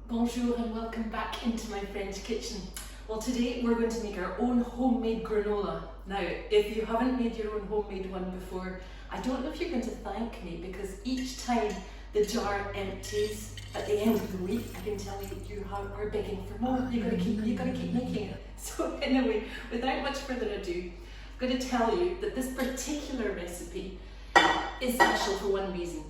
Bonjour and welcome back into my French kitchen. Well, today we're going to make our own homemade granola. Now, if you haven't made your own homemade one before, I don't know if you're going to thank me because each time the jar empties at the end of the week, I can tell you are begging for more. You gotta keep making it. So anyway, without much further ado, I'm going to tell you that this particular recipe is special for one reason.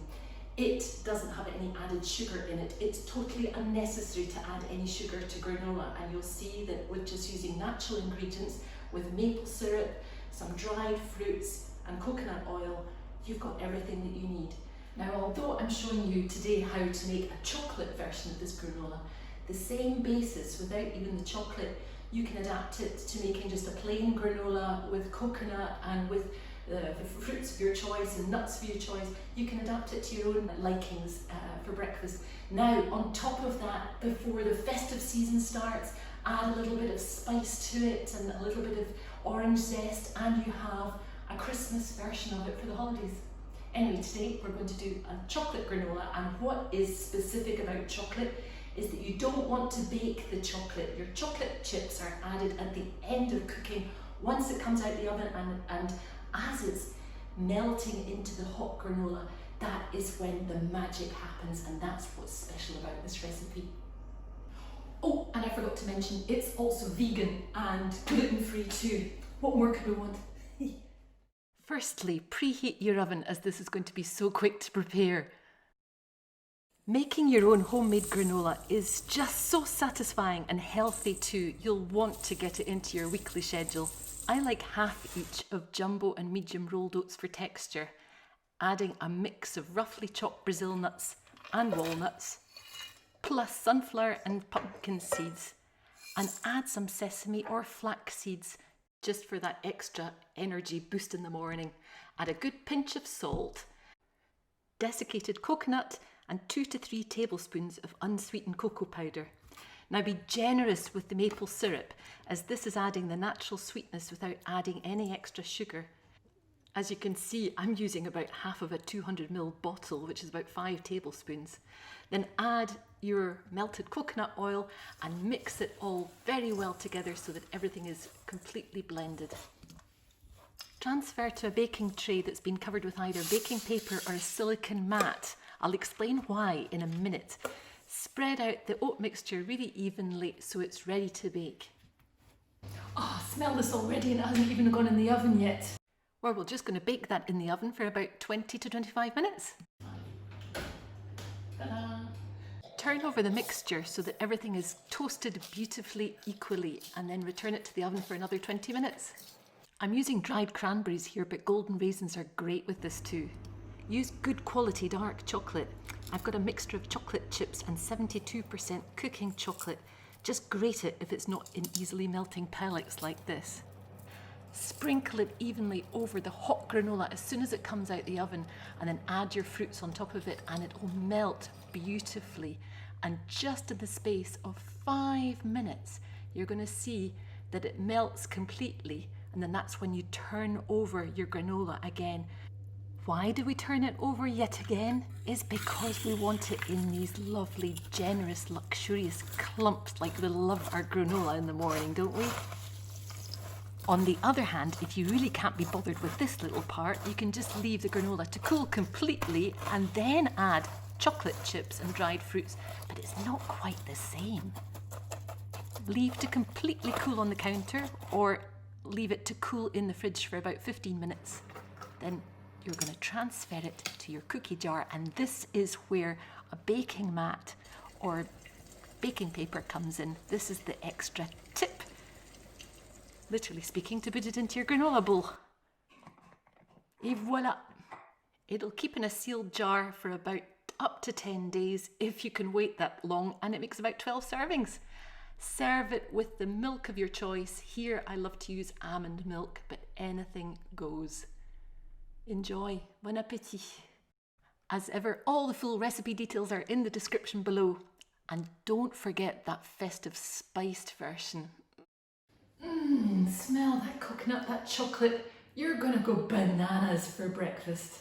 It doesn't have any added sugar in it. It's totally unnecessary to add any sugar to granola, and you'll see that with just using natural ingredients with maple syrup, some dried fruits and coconut oil, you've got everything that you need. Now, although I'm showing you today how to make a chocolate version of this granola, the same basis without even the chocolate, you can adapt it to making just a plain granola with coconut and with the fruits of your choice and nuts of your choice. You can adapt it to your own likings for breakfast. Now, on top of that, before the festive season starts, add a little bit of spice to it and a little bit of orange zest, and you have a Christmas version of it for the holidays. Anyway, today we're going to do a chocolate granola, and what is specific about chocolate is that you don't want to bake the chocolate. Your chocolate chips are added at the end of cooking once it comes out the oven, and as it's melting into the hot granola, that is when the magic happens, and that's what's special about this recipe. Oh, and I forgot to mention, it's also vegan and gluten-free too. What more could we want? Firstly, preheat your oven, as this is going to be so quick to prepare. Making your own homemade granola is just so satisfying and healthy too. You'll want to get it into your weekly schedule. I like half each of jumbo and medium rolled oats for texture, adding a mix of roughly chopped Brazil nuts and walnuts, plus sunflower and pumpkin seeds, and add some sesame or flax seeds just for that extra energy boost in the morning. Add a good pinch of salt, desiccated coconut, and 2 to 3 tablespoons of unsweetened cocoa powder. Now, be generous with the maple syrup, as this is adding the natural sweetness without adding any extra sugar. As you can see, I'm using about half of a 200ml bottle, which is about 5 tablespoons. Then add your melted coconut oil and mix it all very well together so that everything is completely blended. Transfer to a baking tray that's been covered with either baking paper or a silicone mat. I'll explain why in a minute. Spread out the oat mixture really evenly so it's ready to bake. Oh, smell this already, and it hasn't even gone in the oven yet. Well, we're just going to bake that in the oven for about 20 to 25 minutes. Ta-da! Turn over the mixture so that everything is toasted beautifully equally, and then return it to the oven for another 20 minutes. I'm using dried cranberries here, but golden raisins are great with this too. Use good quality dark chocolate. I've got a mixture of chocolate chips and 72% cooking chocolate. Just grate it if it's not in easily melting pellets like this. Sprinkle it evenly over the hot granola as soon as it comes out the oven, and then add your fruits on top of it, and it will melt beautifully. And just in the space of 5 minutes, you're going to see that it melts completely, and then that's when you turn over your granola again. Why do we turn it over yet again? Is because we want it in these lovely, generous, luxurious clumps like we love our granola in the morning, don't we? On the other hand, if you really can't be bothered with this little part, you can just leave the granola to cool completely and then add chocolate chips and dried fruits, but it's not quite the same. Leave to completely cool on the counter, or leave it to cool in the fridge for about 15 minutes. Then you're going to transfer it to your cookie jar, and this is where a baking mat or baking paper comes in. This is the extra tip, literally speaking, to put it into your granola bowl. Et voila! It'll keep in a sealed jar for about up to 10 days if you can wait that long, and it makes about 12 servings. Serve it with the milk of your choice. Here I love to use almond milk, but anything goes. Enjoy. Bon appétit. As ever, all the full recipe details are in the description below. And don't forget that festive spiced version. Smell that coconut, that chocolate. You're gonna go bananas for breakfast.